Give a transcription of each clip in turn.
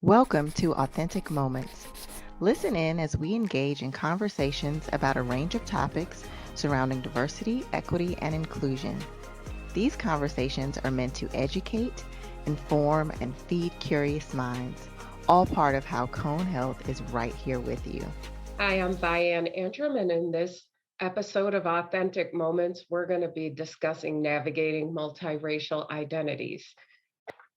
Welcome to Authentic Moments. Listen in as we engage in conversations about a range of topics surrounding diversity, equity, and inclusion. These conversations are meant to educate, inform, and feed curious minds, all part of how Cone Health is right here with you. Hi, I'm Vi-Anne Antrum, and in this episode of Authentic Moments, we're going to be discussing navigating multiracial identities.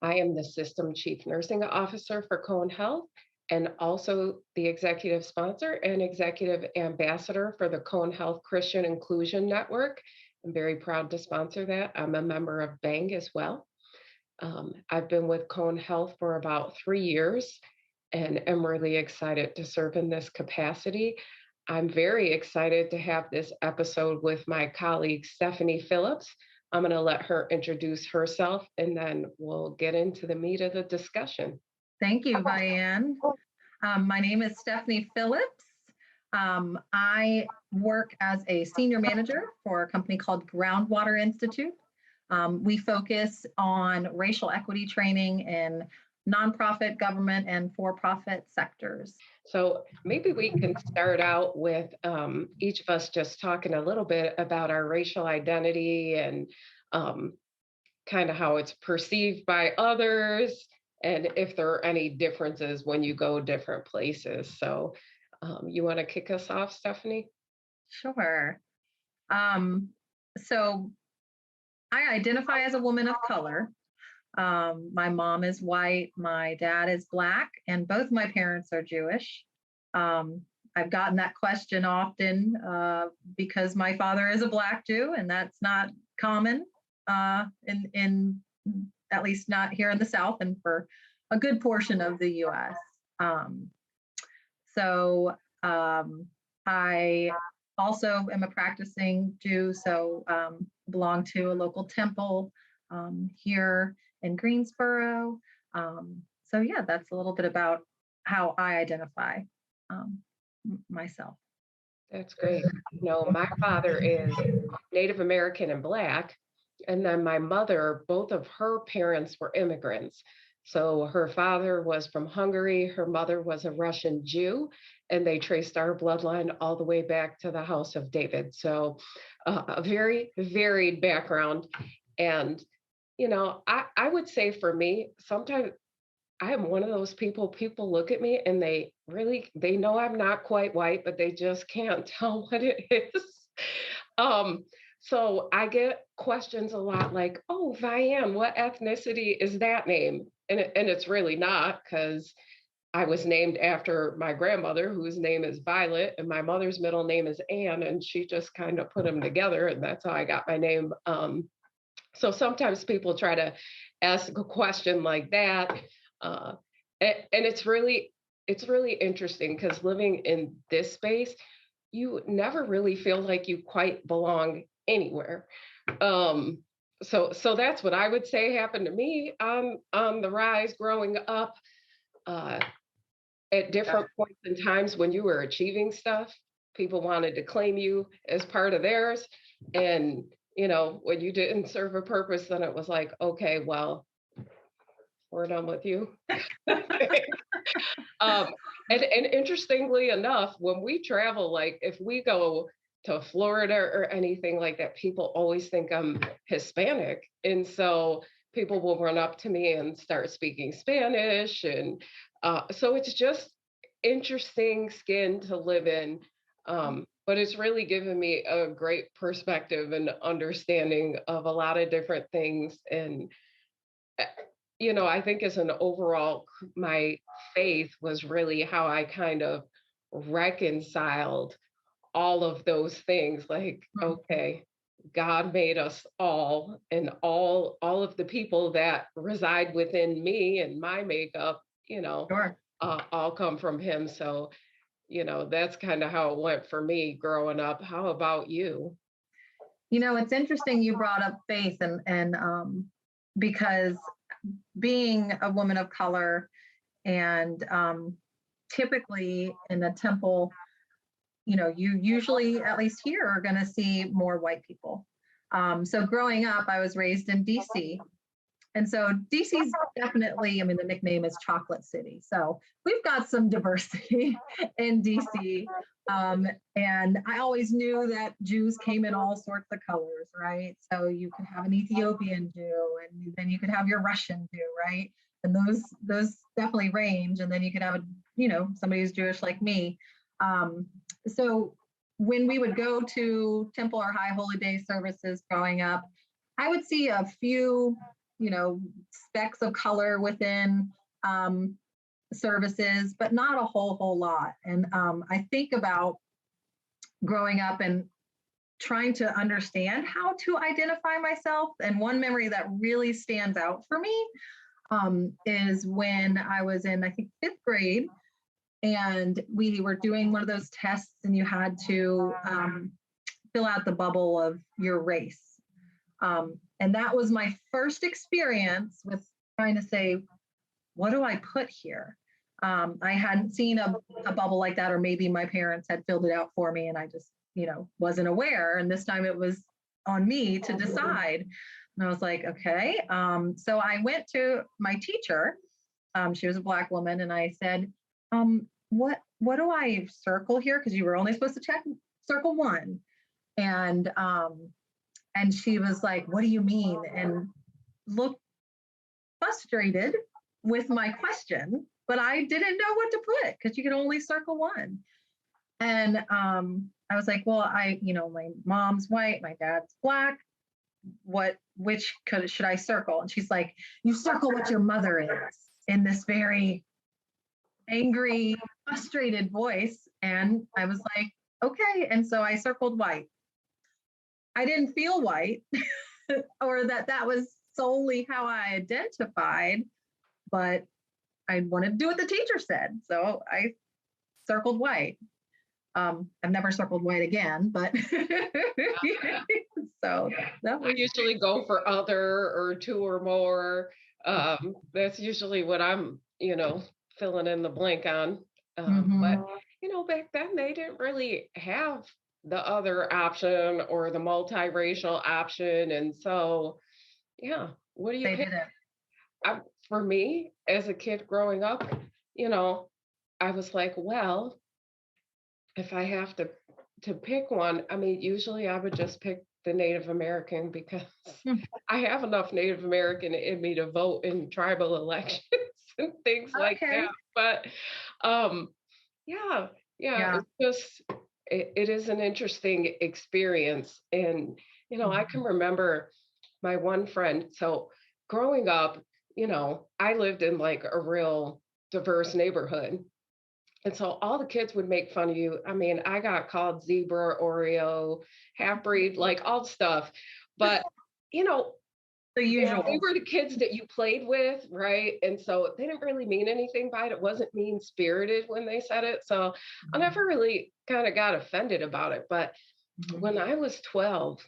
I am the System Chief Nursing Officer for Cone Health and also the executive sponsor and executive ambassador for the Cone Health Christian Inclusion Network. I'm very proud to sponsor that. I'm a member of BANG as well. I've been with Cone Health for about 3 years and am really excited to serve in this capacity. I'm very excited to have this episode with my colleague, Stephanie Phillips. I'm going to let her introduce herself and then we'll get into the meat of the discussion. Thank you, Vi-Anne. My name is Stephanie Phillips. I work as a senior manager for a company called Groundwater Institute. We focus on racial equity training in nonprofit, government, and for-profit sectors. So maybe we can start out with each of us just talking a little bit about our racial identity and kind of how it's perceived by others and if there are any differences when you go different places. So you want to kick us off, Stephanie? Sure. So I identify as a woman of color. My mom is white, my dad is Black, and both my parents are Jewish. I've gotten that question often because my father is a Black Jew, and that's not common in at least not here in the South and for a good portion of the U.S. I also am a practicing Jew, so belong to a local temple here in Greensboro. That's a little bit about how I identify myself. That's great. My father is Native American and Black, and then my mother, both of her parents were immigrants. So her father was from Hungary, her mother was a Russian Jew, and they traced our bloodline all the way back to the House of David. So a very varied background. And I would say for me, sometimes I am one of those people look at me and they know I'm not quite white, but they just can't tell what it is. So I get questions a lot like, oh, Vi-Anne, what ethnicity is that name? And it's really not, because I was named after my grandmother, whose name is Violet, and my mother's middle name is Anne, and she just kind of put them together, and that's how I got my name. So sometimes people try to ask a question like that. And it's really interesting because living in this space, you never really feel like you quite belong anywhere. So that's what I would say happened to me on the rise growing up. At different points in times when you were achieving stuff, people wanted to claim you as part of theirs. And when you didn't serve a purpose, then it was like, okay, well, we're done with you. And interestingly enough, when we travel, like if we go to Florida or anything like that, people always think I'm Hispanic. And so people will run up to me and start speaking Spanish. And so it's just interesting skin to live in. But it's really given me a great perspective and understanding of a lot of different things. And, I think as an overall, my faith was really how I kind of reconciled all of those things. Like, okay, God made us all, and all of the people that reside within me and my makeup, Sure. all come from Him. So that's kind of how it went for me growing up. How about you? It's interesting you brought up faith and because being a woman of color and typically in a temple, you usually, at least here, are going to see more white people. So growing up, I was raised in DC, And so DC's definitely, I mean, the nickname is Chocolate City. So we've got some diversity in DC. And I always knew that Jews came in all sorts of colors, right? So you could have an Ethiopian Jew, and then you could have your Russian Jew, right? And those definitely range. And then you could have somebody who's Jewish like me. So when we would go to temple or high holy day services growing up, I would see a few, specks of color within services, but not a whole lot. And I think about growing up and trying to understand how to identify myself. And one memory that really stands out for me is when I was in, I think, 5th grade, and we were doing one of those tests, and you had to fill out the bubble of your race. And that was my first experience with trying to say, what do I put here? I hadn't seen a bubble like that, or maybe my parents had filled it out for me and I just, wasn't aware. And this time it was on me to decide. And I was like, okay. So I went to my teacher. She was a Black woman. And I said, what do I circle here? Because you were only supposed to circle one. And she was like, what do you mean? And looked frustrated with my question, but I didn't know what to put because you could only circle one. And I was like, well, my mom's white, my dad's Black. Which should I circle? And she's like, you circle what your mother is, in this very angry, frustrated voice. And I was like, okay. And so I circled white. I didn't feel white or that was solely how I identified, but I wanted to do what the teacher said. So I circled white. I've never circled white again, but so that was... I usually go for other or two or more. That's usually what I'm, filling in the blank on. But, back then they didn't really have the other option or the multiracial option. And so, yeah, what do you They pick? didn't. For me, as a kid growing up, I was like, well, if I have to pick one, I mean, usually I would just pick the Native American because I have enough Native American in me to vote in tribal elections and things like that. But yeah, it's just, it is an interesting experience. And, I can remember my one friend. So growing up, I lived in like a real diverse neighborhood. And so all the kids would make fun of you. I mean, I got called zebra, Oreo, half-breed, like all stuff. But, the usual. They were the kids that you played with, right? And so they didn't really mean anything by it. It wasn't mean-spirited when they said it. So I never really kind of got offended about it. But when I was 12,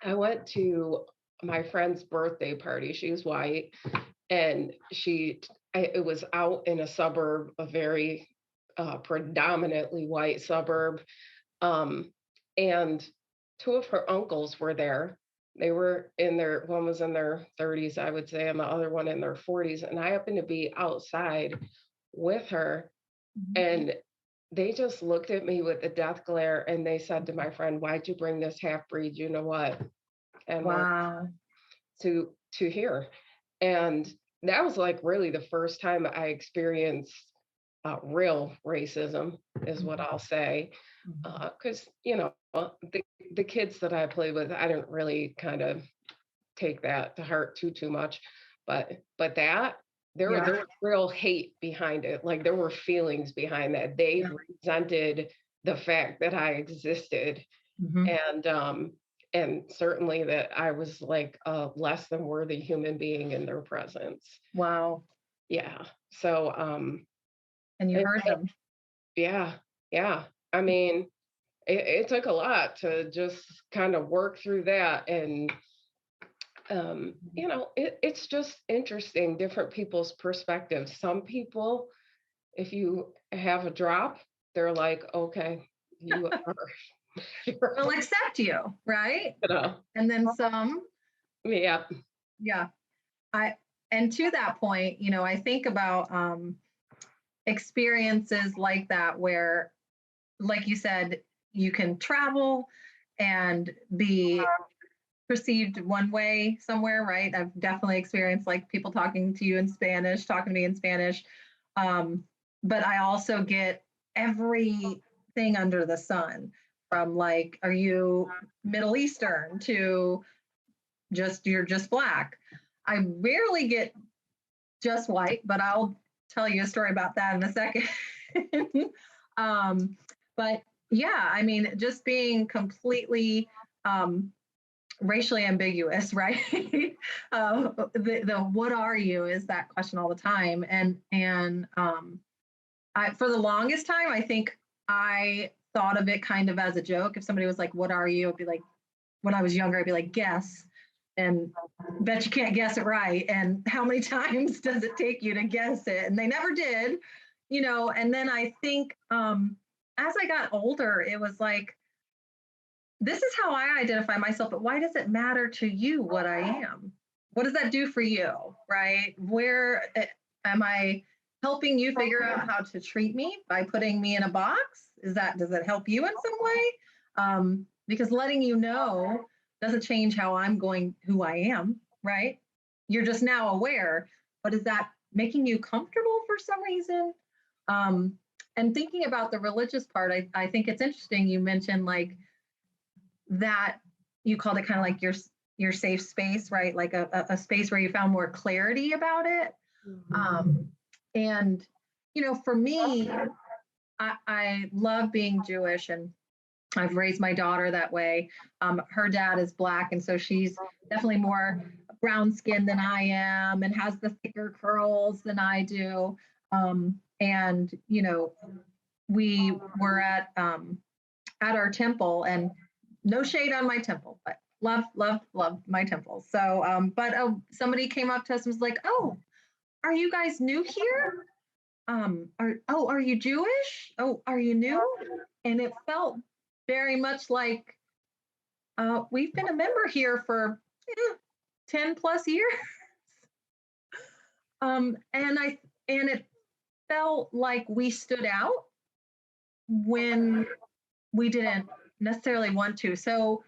I went to my friend's birthday party. She was white, and it was out in a suburb, a very predominantly white suburb. And two of her uncles were there. They were one was in their 30s, I would say, and the other one in their 40s. And I happened to be outside with her. And they just looked at me with the death glare, and they said to my friend, why'd you bring this half-breed, you know what? And wow. To here. And that was like really the first time I experienced real racism, is what I'll say. Because, the kids that I played with, I didn't really kind of take that to heart too much. But there was real hate behind it. Like there were feelings behind that. They resented the fact that I existed. And certainly that I was like a less than worthy human being in their presence. Wow. Yeah. So, and you heard them. Yeah. I mean, it took a lot to just kind of work through that. And, it's just interesting, different people's perspectives. Some people, if you have a drop, they're like, okay, you are. They'll accept you, right? And then some. Yeah. And to that point, I think about experiences like that where, like you said, you can travel and be perceived one way somewhere, right? I've definitely experienced like people talking to you in Spanish, talking to me in Spanish. Um, but I also get everything under the sun, from like, are you Middle Eastern to you're just black. I rarely get just white, but I'll tell you a story about that in a second. um, but yeah, I mean, just being completely racially ambiguous, right? The what are you is that question all the time, and for the longest time, I think I thought of it kind of as a joke. If somebody was like, "What are you?" I'd be like, when I was younger, I'd be like, "Guess," and bet you can't guess it right. And how many times does it take you to guess it? And they never did, And then I think as I got older, it was like, this is how I identify myself, but why does it matter to you what I am? What does that do for you, right? Where am I helping you figure out how to treat me by putting me in a box? Does it help you in some way? Because letting you know doesn't change who I am, right? You're just now aware, but is that making you comfortable for some reason? And thinking about the religious part, I think it's interesting. You mentioned like that you called it kind of like your safe space, right? Like a space where you found more clarity about it. And for me, I love being Jewish, and I've raised my daughter that way. Her dad is black, and so she's definitely more brown skinned than I am, and has the thicker curls than I do. And we were at our temple, and no shade on my temple, but love, love, love my temple. So, but somebody came up to us and was like, "Oh, are you guys new here? Are you Jewish? Oh, are you new?" And it felt very much like we've been a member here for 10 plus years. And it felt like we stood out when we didn't necessarily want to. So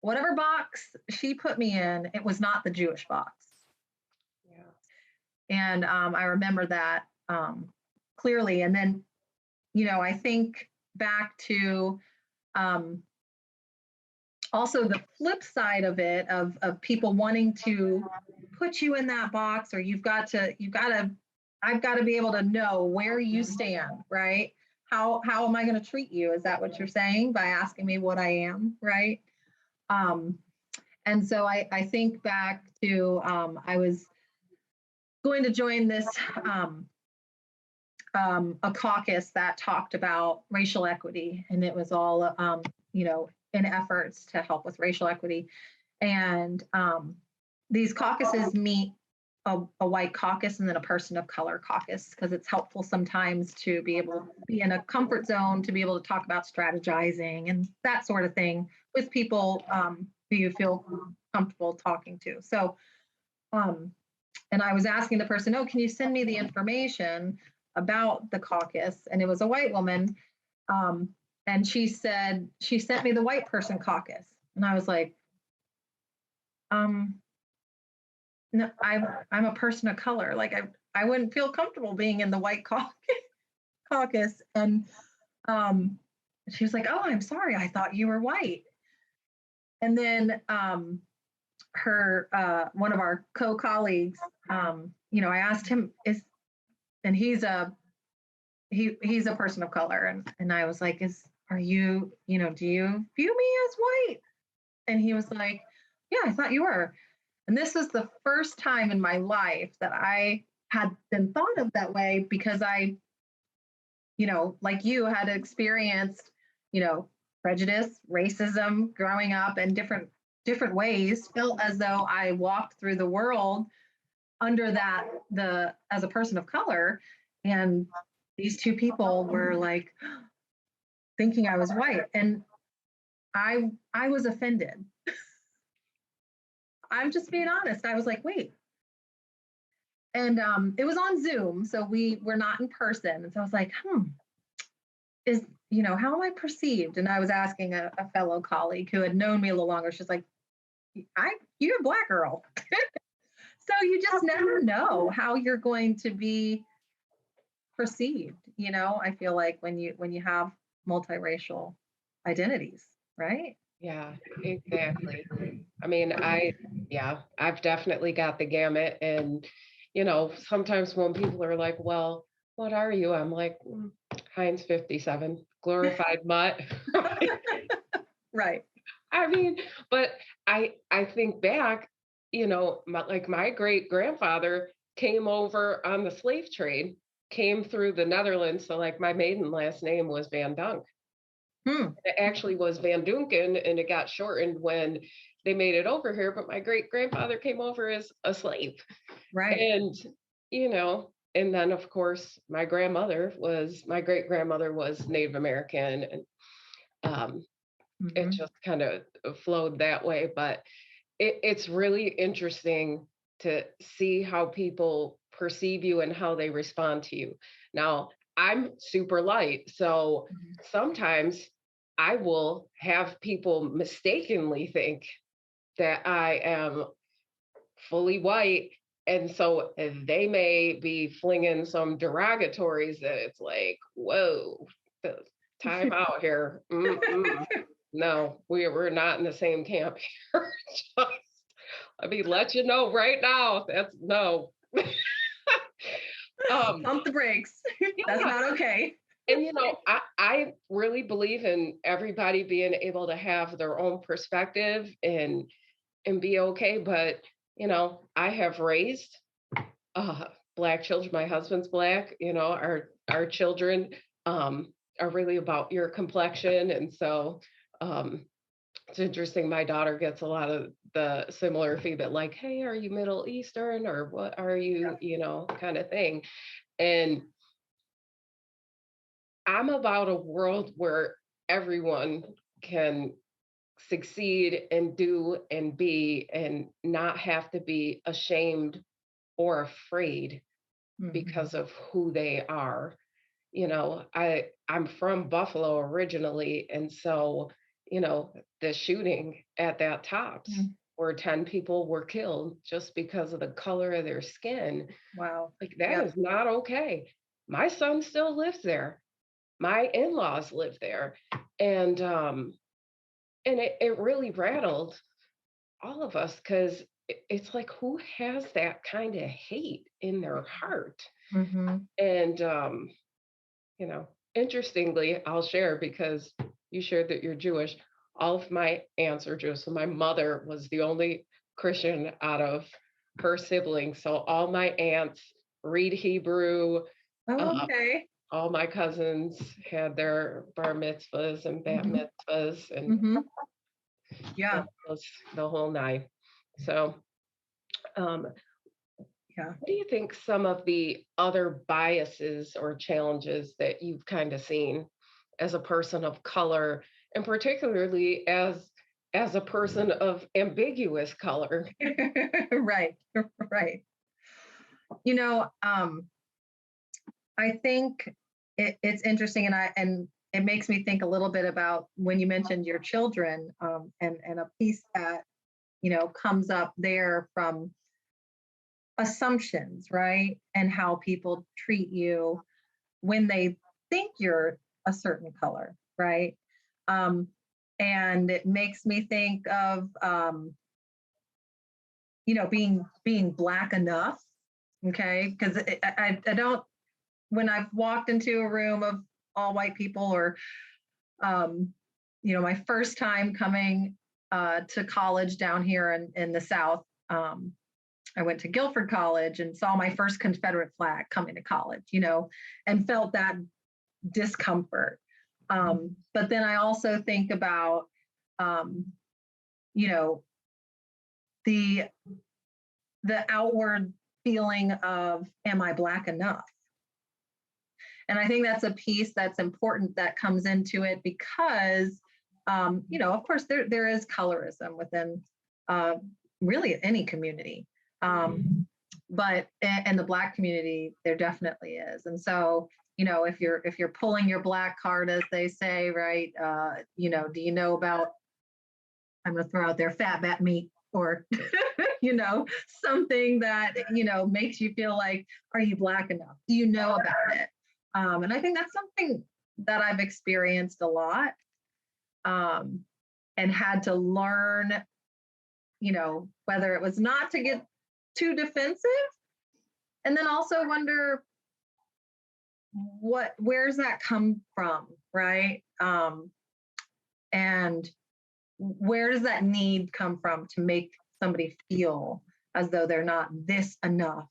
whatever box she put me in, it was not the Jewish box. Yeah. And I remember that clearly. And then, I think back to also the flip side of it, of people wanting to put you in that box, or I've got to be able to know where you stand, right? How am I going to treat you? Is that what you're saying by asking me what I am, right? And so I think back to I was going to join this a caucus that talked about racial equity, and it was all in efforts to help with racial equity. And these caucuses meet a white caucus and then a person of color caucus, because it's helpful sometimes to be able to be in a comfort zone, to be able to talk about strategizing and that sort of thing with people who you feel comfortable talking to. So, and I was asking the person, "Oh, can you send me the information about the caucus?" And it was a white woman. And she said, she sent me the white person caucus. And I was like, no, I'm a person of color. Like I wouldn't feel comfortable being in the white caucus. And she was like, "Oh, I'm sorry. I thought you were white." And then her one of our co-colleagues, I asked him, and he's a person of color, and I was like, are you, do you view me as white? And he was like, "Yeah, I thought you were." And this was the first time in my life that I had been thought of that way, because I, like you, had experienced, prejudice, racism growing up in different ways, felt as though I walked through the world under as a person of color. And these two people were like thinking I was white. And I was offended. I'm just being honest. I was like, wait, And it was on Zoom, so we were not in person. And so I was like, how am I perceived? And I was asking a fellow colleague who had known me a little longer. She's like, you're a Black girl. So you just never know how you're going to be perceived. I feel like when you have multiracial identities, right? Yeah, exactly. I mean, I've definitely got the gamut. And, sometimes when people are like, well, what are you? I'm like, Heinz 57, glorified mutt. Right. I mean, but I think back, my great grandfather came over on the slave trade, came through the Netherlands. So like my maiden last name was Van Dunk. It actually was Van Dunken, and it got shortened when they made it over here. But my great grandfather came over as a slave. Right. And, and then of course my great grandmother was Native American, and it just kind of flowed that way. But it's really interesting to see how people perceive you and how they respond to you. Now, I'm super light, so sometimes I will have people mistakenly think that I am fully white. And so they may be flinging some derogatories that it's like, whoa, time out here. No, we're not in the same camp here. Just let me let you know right now. That's no. Pump the brakes. That's not okay. And I really believe in everybody being able to have their own perspective and be okay. But I have raised Black children. My husband's Black. Our children are really about your complexion, and so it's interesting. My daughter gets a lot of the similar feedback, like, "Hey, are you Middle Eastern, or what are you?" Kind of thing. And I'm about a world where everyone can succeed and do and be, and not have to be ashamed or afraid because of who they are. I'm from Buffalo originally, and so the shooting at that Tops, where 10 people were killed just because of the color of their skin. Wow. Like that is not okay. My son still lives there. My in-laws live there. And it really rattled all of us, because it's like, who has that kind of hate in their heart? And interestingly, I'll share, because you shared that you're Jewish. All of my aunts are Jewish. So my mother was the only Christian out of her siblings. So all my aunts read Hebrew. Okay. All my cousins had their bar mitzvahs and bat mitzvahs, and the whole nine. So, what do you think some of the other biases or challenges that you've kind of seen as a person of color, and particularly as a person of ambiguous color? Right. I think it's interesting, and it makes me think a little bit about when you mentioned your children, and a piece that comes up there from assumptions, right? And how people treat you when they think you're a certain color, right? And it makes me think of being Black enough, okay? Because I don't, when I've walked into a room of all white people, or my first time coming to college down here in the South, I went to Guilford College and saw my first Confederate flag coming to college, and felt that discomfort. But then I also think about, the outward feeling of, am I Black enough? And I think that's a piece that's important that comes into it, because, of course, there is colorism within really any community. But in the Black community, there definitely is. And so, if you're pulling your Black card, as they say, right? Do you know about, I'm going to throw out there, fat bat meat, or something that makes you feel like, are you Black enough? Do you know about it? And I think that's something that I've experienced a lot, and had to learn, whether it was not to get too defensive, and then also wonder where's that come from, right? And where does that need come from to make somebody feel as though they're not this enough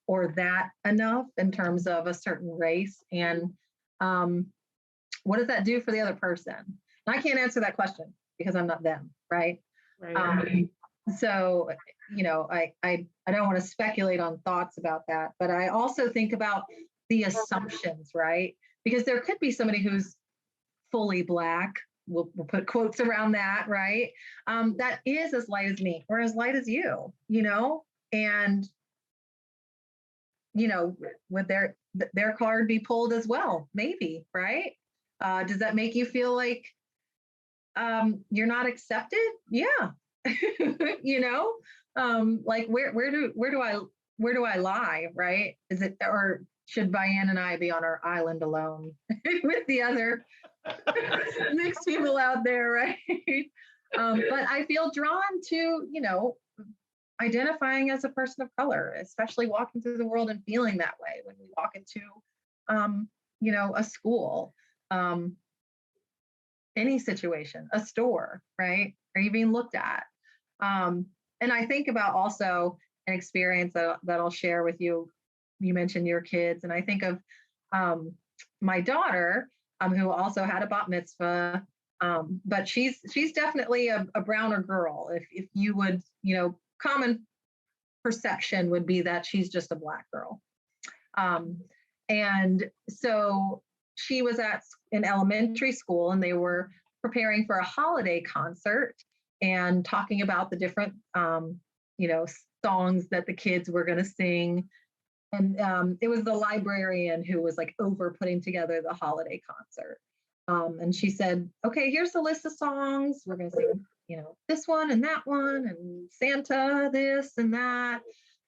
or that enough in terms of a certain race? And what does that do for the other person? And I can't answer that question because I'm not them, right? Right. So, I don't want to speculate on thoughts about that, but I also think about the assumptions, right? Because there could be somebody who's fully Black, we'll put quotes around that, right? That is as light as me or as light as you, and, would their card be pulled as well? Maybe, right? Does that make you feel like you're not accepted? Yeah. Like where do I lie, right? Is it, or should Vi-Anne and I be on our island alone with the other mixed people out there, right? But I feel drawn to, identifying as a person of color, especially walking through the world and feeling that way when we walk into, a school, any situation, a store, right? Are you being looked at? And I think about also an experience that I'll share with you. You mentioned your kids, and I think of my daughter, who also had a bat mitzvah, but she's definitely a browner girl. If you would, common perception would be that she's just a Black girl. And so she was in elementary school, and they were preparing for a holiday concert and talking about the different, songs that the kids were going to sing. And it was the librarian who was like over putting together the holiday concert. And she said, okay, here's the list of songs. We're going to sing, this one and that one, and Santa, this and that.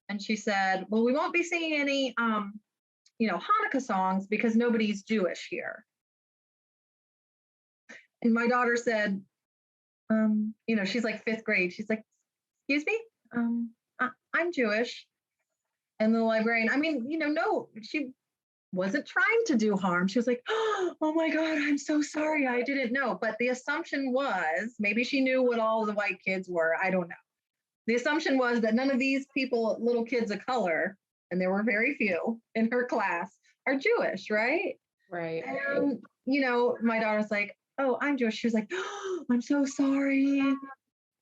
And she said, well, we won't be singing any, Hanukkah songs because nobody's Jewish here. And my daughter said, she's like fifth grade. She's like, excuse me, I'm Jewish. And the librarian, no, she wasn't trying to do harm. She was like, oh my God, I'm so sorry. I didn't know. But the assumption was, maybe she knew what all the white kids were. I don't know. The assumption was that none of these people, little kids of color, and there were very few in her class, are Jewish, right? Right. And, my daughter's like, oh, I'm Jewish. She was like, oh, I'm so sorry.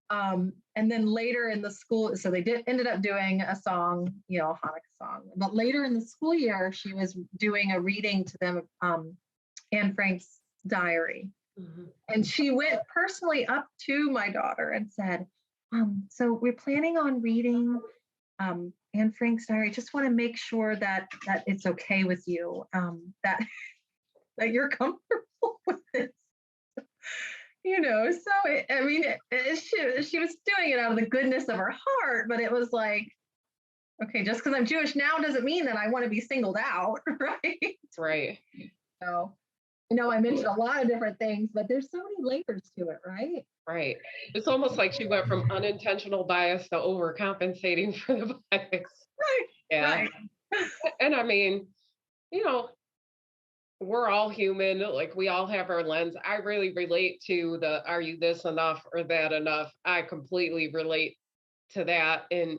And then later in the school, so they ended up doing a song, a Hanukkah song. But later in the school year, she was doing a reading to them, Anne Frank's diary. Mm-hmm. And she went personally up to my daughter and said, so we're planning on reading Anne Frank's diary. Just want to make sure that it's okay with you, that you're comfortable with this. So she was doing it out of the goodness of her heart, but it was like, okay, just because I'm Jewish now doesn't mean that I want to be singled out, right? Right. So, I mentioned a lot of different things, but there's so many layers to it, right? Right. It's almost like she went from unintentional bias to overcompensating for the bias. Right. Yeah. Right. And we're all human. Like, we all have our lens. I really relate to are you this enough or that enough? I completely relate to that. And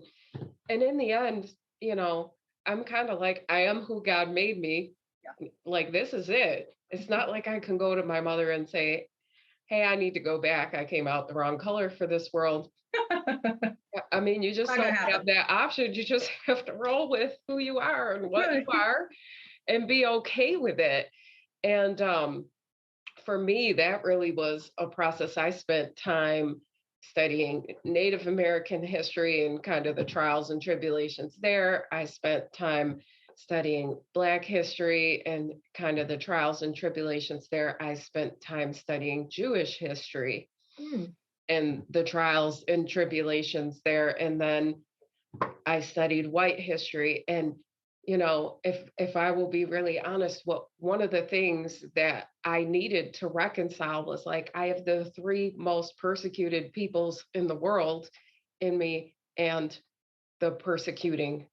in the end, I'm kind of like, I am who God made me. Yeah. Like, this is it. It's not like I can go to my mother and say, hey, I need to go back. I came out the wrong color for this world. You just don't have that option. You just have to roll with who you are and what you are and be okay with it. And for me, that really was a process. I spent time studying Native American history and kind of the trials and tribulations there. I spent time studying Black history and kind of the trials and tribulations there. I spent time studying Jewish history and the trials and tribulations there. And then I studied white history. And, if I will be really honest, one of the things that I needed to reconcile was like, I have the three most persecuted peoples in the world in me and the persecuting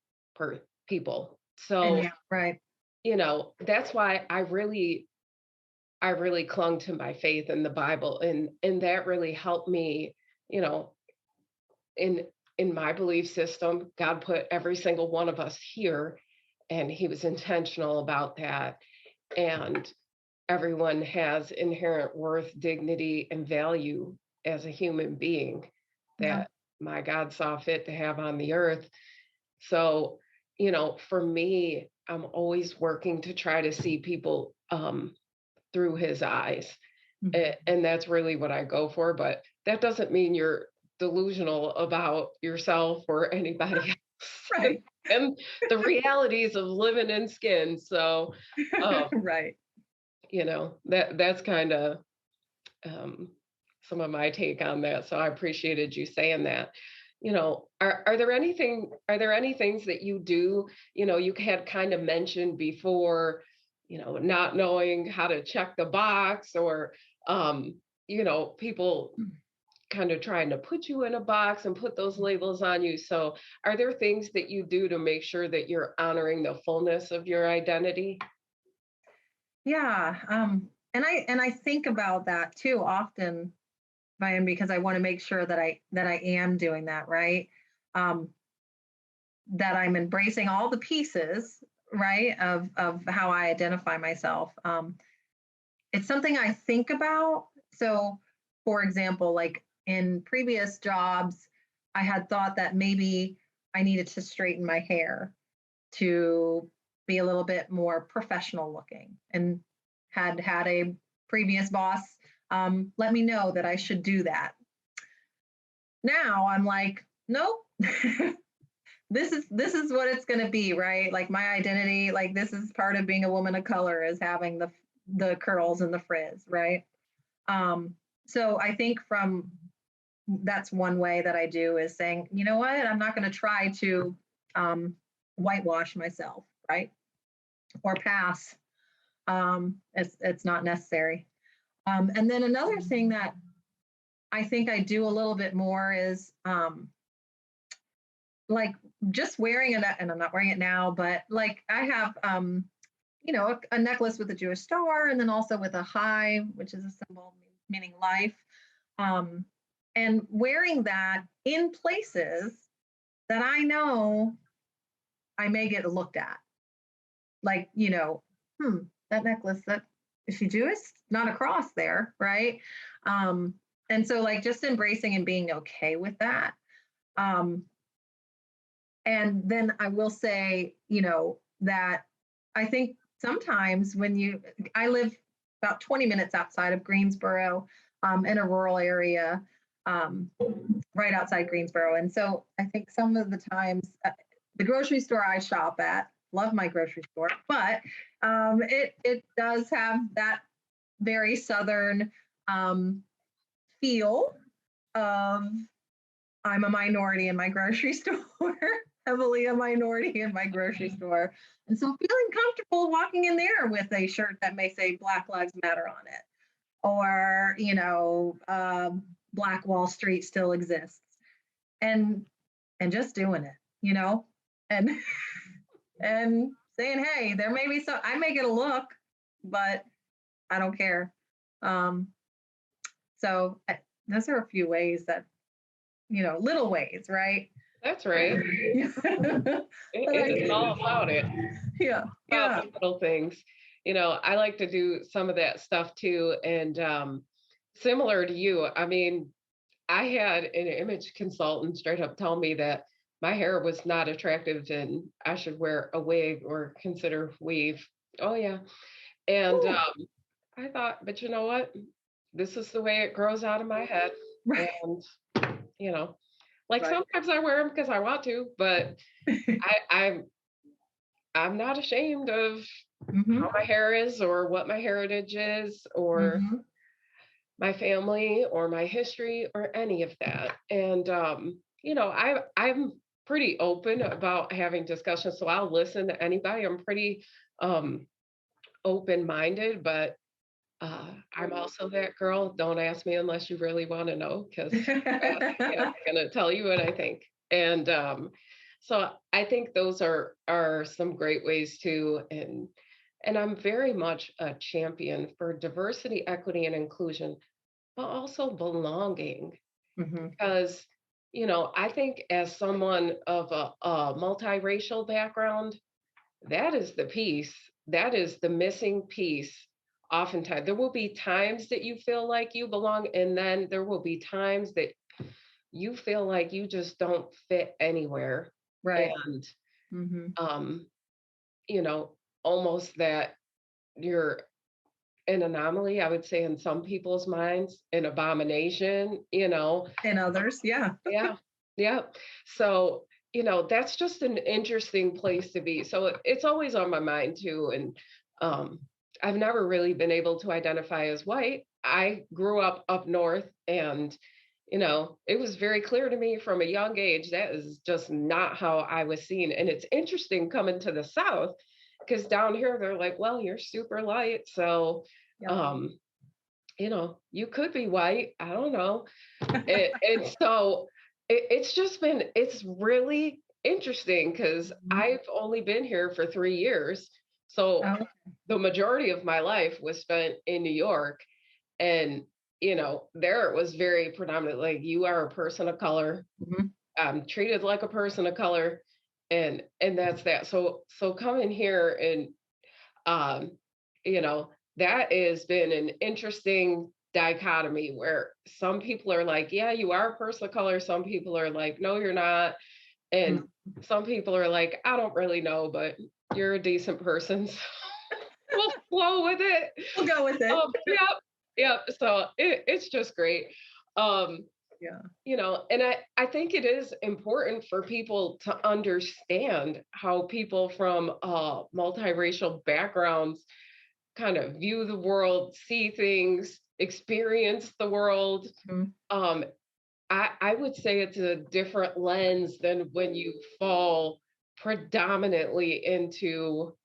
people. So, right. That's why I really clung to my faith in the Bible, and that really helped me, in my belief system. God put every single one of us here, and he was intentional about that. And everyone has inherent worth, dignity, and value as a human being that my God saw fit to have on the earth. So, for me, I'm always working to try to see people through his eyes. And that's really what I go for. But that doesn't mean you're delusional about yourself or anybody else. Right. And the realities of living in skin. So, right. That's kind of some of my take on that. So I appreciated you saying that. Are there any things that you do? You had kind of mentioned before, not knowing how to check the box, or people kind of trying to put you in a box and put those labels on you. So are there things that you do to make sure that you're honoring the fullness of your identity? Yeah. And I think about that too often, Vi-Anne, because I want to make sure that I am doing that, right? That I'm embracing all the pieces, right, of how I identify myself. It's something I think about. So, for example, like in previous jobs, I had thought that maybe I needed to straighten my hair to be a little bit more professional looking, and had a previous boss let me know that I should do that. Now I'm like, nope. this is what it's going to be, right? Like my identity, like this is part of being a woman of color, is having the curls and the frizz, right? So I think that's one way that I do, is saying, you know what, I'm not going to try to whitewash myself, right? Or pass. It's not necessary. And then another thing that I think I do a little bit more is like just wearing it, and I'm not wearing it now, but like I have a necklace with a Jewish star, and then also with a hive, which is a symbol meaning life. And wearing that in places that I know I may get looked at. Like, that necklace, that is she Jewish? Not a cross there, right? And so like just embracing and being okay with that. And then I will say, that I think sometimes I live about 20 minutes outside of Greensboro, in a rural area, right outside Greensboro. And so I think some of the times, the grocery store I shop at, love my grocery store, but it does have that very Southern feel of I'm a minority in my grocery store, heavily a minority in my grocery store. And so feeling comfortable walking in there with a shirt that may say Black Lives Matter on it, or, Black Wall Street still exists, and just doing it, and and saying, hey, there may be some, I may get a look, but I don't care. So those are a few ways that, little ways, right? That's right. It's all about it. Yeah. About the little things. I like to do some of that stuff too. And similar to you, I mean, I had an image consultant straight up tell me that my hair was not attractive and I should wear a wig or consider weave. Oh, yeah. And I thought, but you know what? This is the way it grows out of my head. Right. And, like Right. sometimes I wear them because I want to, but I'm not ashamed of how my hair is or what my heritage is or my family or my history or any of that. And I'm pretty open about having discussions, so I'll listen to anybody. I'm pretty open-minded, but I'm also that girl. Don't ask me unless you really want to know, because I'm gonna tell you what I think. And so I think those are some great ways to, and I'm very much a champion for diversity, equity, and inclusion, but also belonging. Because, I think as someone of a multiracial background, that is the piece, that is the missing piece. Oftentimes, there will be times that you feel like you belong, and then there will be times that you feel like you just don't fit anywhere. Right. And, Mm-hmm. Almost that you're an anomaly, I would say, in some people's minds, an abomination, And others, yeah. Yeah. Yeah. So, that's just an interesting place to be. So it's always on my mind too. And I've never really been able to identify as white. I grew up north, and it was very clear to me from a young age that is just not how I was seen. And it's interesting coming to the South, because down here they're like, well, you're super light. So Yeah. you could be white. I don't know. And so it's really interesting, because I've only been here for 3 years. So Oh, the majority of my life was spent in New York. And, there it was very predominant, like, you are a person of color, treated like a person of color. And that's that. So coming here and, um, that has been an interesting dichotomy, where some people are like, yeah, you are a person of color. Some people are like, no, you're not. And some people are like, I don't really know, but you're a decent person. So we'll flow with it. we'll go with it. Yep. So it's just great. And I think it is important for people to understand how people from multiracial backgrounds kind of view the world, see things, experience the world. I would say it's a different lens than when you fall predominantly into,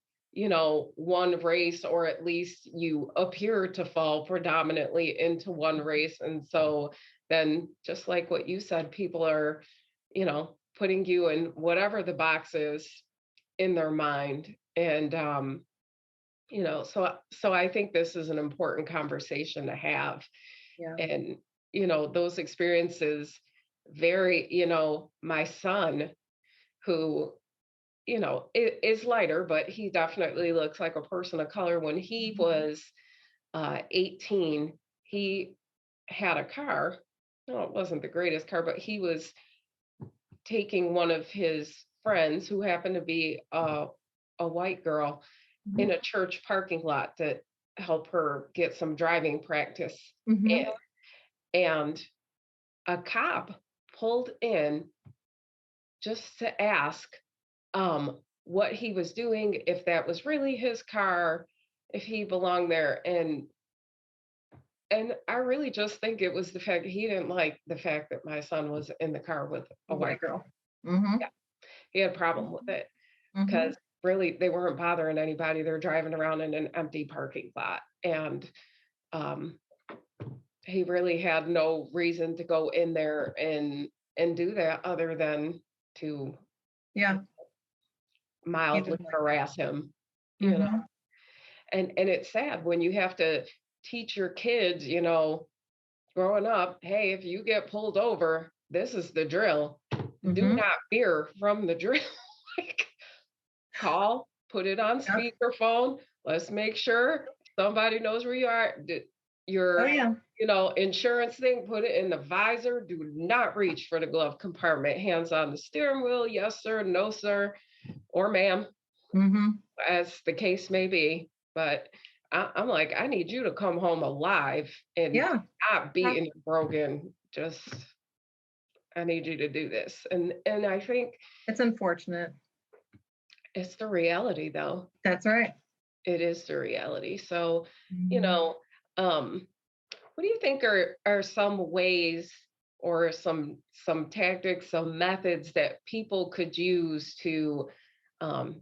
one race, or at least you appear to fall predominantly into one race. And so then, just like what you said, people are, putting you in whatever the box is in their mind. And, so I think this is an important conversation to have. Yeah. And, those experiences vary. My son, who, is lighter, but he definitely looks like a person of color. When he was 18, he had a car. No, it wasn't the greatest car, but he was taking one of his friends, who happened to be a white girl, in a church parking lot to help her get some driving practice. And a cop pulled in just to ask what he was doing, if that was really his car, if he belonged there. And I really just think it was the fact that he didn't like the fact that my son was in the car with a white girl. Yeah. He had a problem with it, because really they weren't bothering anybody. They're driving around in an empty parking lot. And he really had no reason to go in there and do that, other than to mildly harass him, And it's sad when you have to teach your kids, growing up, hey, if you get pulled over, this is the drill. Do not veer from the drill. Like, call, put it on speakerphone. Let's make sure somebody knows where you are. Your, insurance thing, put it in the visor. Do not reach for the glove compartment. Hands on the steering wheel. Yes, sir. No, sir. Or ma'am, as the case may be. But I'm like, I need you to come home alive and Yeah. not beaten and broken. Just, I need you to do this. And I think It's unfortunate. it's the reality, though. That's right. It is the reality. So, you Mhm. know, what do you think are some ways or some tactics, some methods that people could use to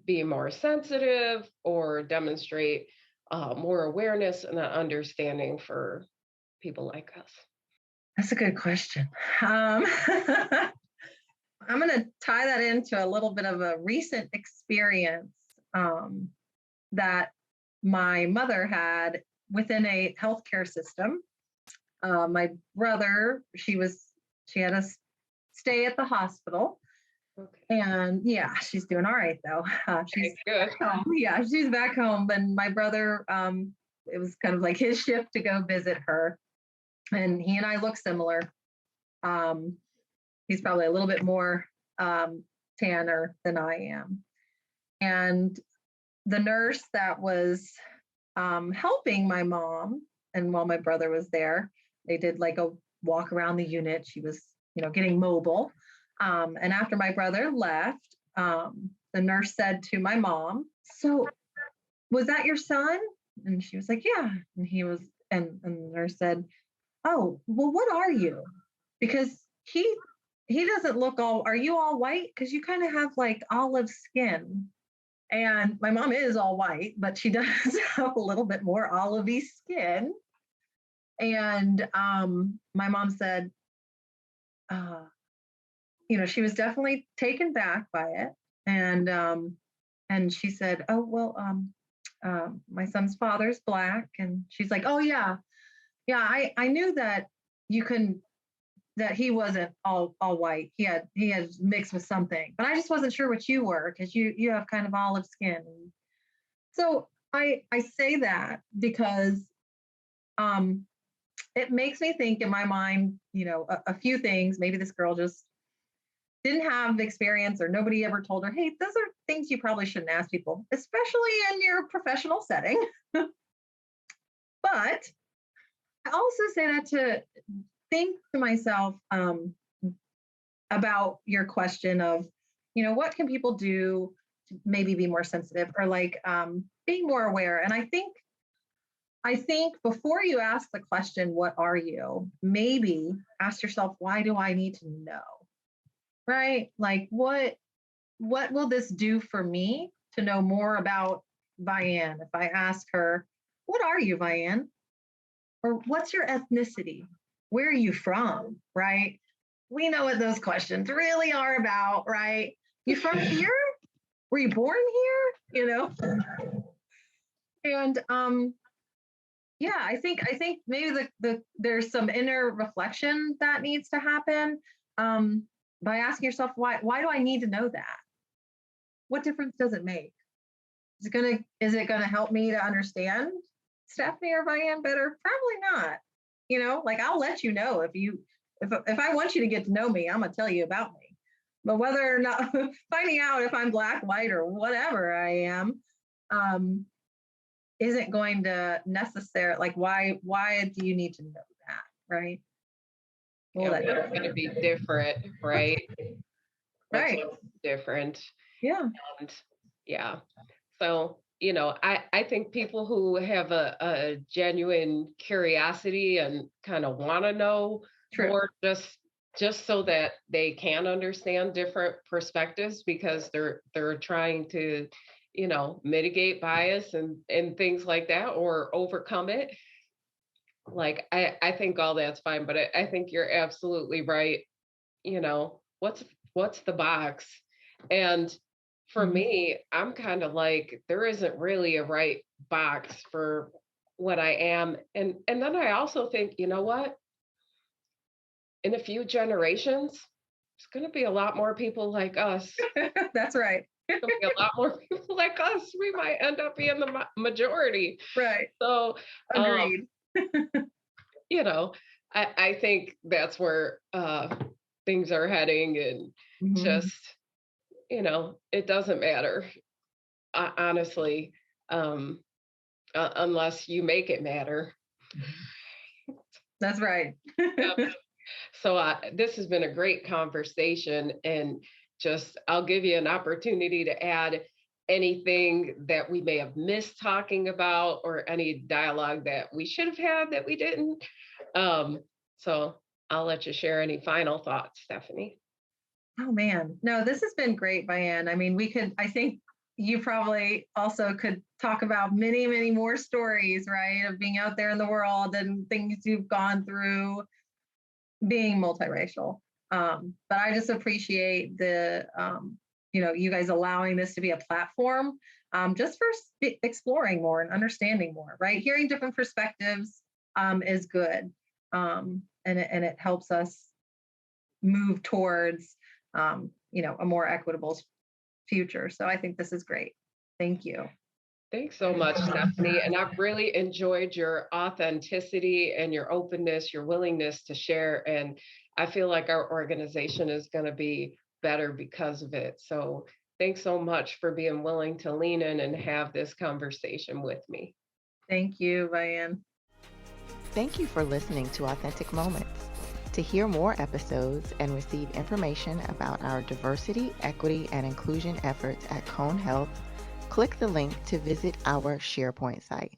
be more sensitive or demonstrate more awareness and an understanding for people like us? That's a good question. I'm going to tie that into a little bit of a recent experience um, that my mother had within a healthcare system. My brother, she had us stay at the hospital, Okay, and yeah, she's doing all right though. She's good. back home. Yeah, she's back home. And my brother, it was kind of like his shift to go visit her, and he and I look similar. Um, he's probably a little bit more tanner than I am. And the nurse that was helping my mom, and while my brother was there, they did like a walk around the unit. She was, getting mobile. And after my brother left, the nurse said to my mom, "So, was that your son?" And she was like, "Yeah." And and the nurse said, "Oh, well, what are you? Because he doesn't look all, are you all white? Because you kind of have like olive skin." And my mom is all white, but she does have a little bit more olivey skin. And my mom said, uh, she was definitely taken back by it. And she said, "Oh, well, my son's father's black." And she's like, "Oh, yeah, yeah, I knew that you can that he wasn't all white. He had mixed with something, but I just wasn't sure what you were because you have kind of olive skin." So I say that because um, it makes me think in my mind, a few things. Maybe this girl just didn't have experience, or nobody ever told her, "Hey, those are things you probably shouldn't ask people, especially in your professional setting." But I also say that to think to myself, about your question of, what can people do to maybe be more sensitive, or like being more aware. And I think before you ask the question, "What are you?" maybe ask yourself, "Why do I need to know?" Right? Like, what will this do for me to know more about Vi-Anne? If I ask her, "What are you, Vi-Anne?" Or, "What's your ethnicity? Where are you from?" Right? We know what those questions really are about, right? "You from here? Were you born here?" And yeah, I think maybe there's some inner reflection that needs to happen, um, by asking yourself, why do I need to know that? What difference does it make? Is it gonna help me to understand Stephanie or Vi-Anne better? Probably not. Like, I'll let you know if I want you to get to know me, I'm gonna tell you about me. But whether or not finding out if I'm black, white, or whatever I am, um, isn't going to necessarily, like, why do you need to know that, right? We'll Yeah, let what's going to be different, right? What's right. different? Yeah. And yeah. So, I think people who have a genuine curiosity and kind of want to know True. more, just so that they can understand different perspectives, because they're trying to, mitigate bias and things like that, or overcome it. Like, I think all that's fine, but I think you're absolutely right. What's the box? And for Mhm. me, I'm kind of like, there isn't really a right box for what I am. And then I also think, you know what? In a few generations, there's going to be a lot more people like us. That's right. There's going to be a lot more people like us. We might end up being the majority. Right. So, um, Agreed. you know, I think that's where things are heading, and Mhm. just, it doesn't matter, honestly. unless you make it matter. That's right. So this has been a great conversation, and just I'll give you an opportunity to add anything that we may have missed talking about, or any dialogue that we should have had that we didn't. So I'll let you share any final thoughts, Stephanie. Oh man, no, this has been great, Vi-Anne. I mean, I think you probably also could talk about many, many more stories, right, of being out there in the world and things you've gone through being multiracial. But I just appreciate you guys allowing this to be a platform, just for exploring more and understanding more, right? Hearing different perspectives is good. And it helps us move towards, a more equitable future. So I think this is great. Thank you. Thanks so much, Stephanie. And I've really enjoyed your authenticity and your openness, your willingness to share. And I feel like our organization is going to be better because of it. So thanks so much for being willing to lean in and have this conversation with me. Thank you, Vi-Anne. Thank you for listening to Authentic Moments. To hear more episodes and receive information about our diversity, equity, and inclusion efforts at Cone Health, click the link to visit our SharePoint site.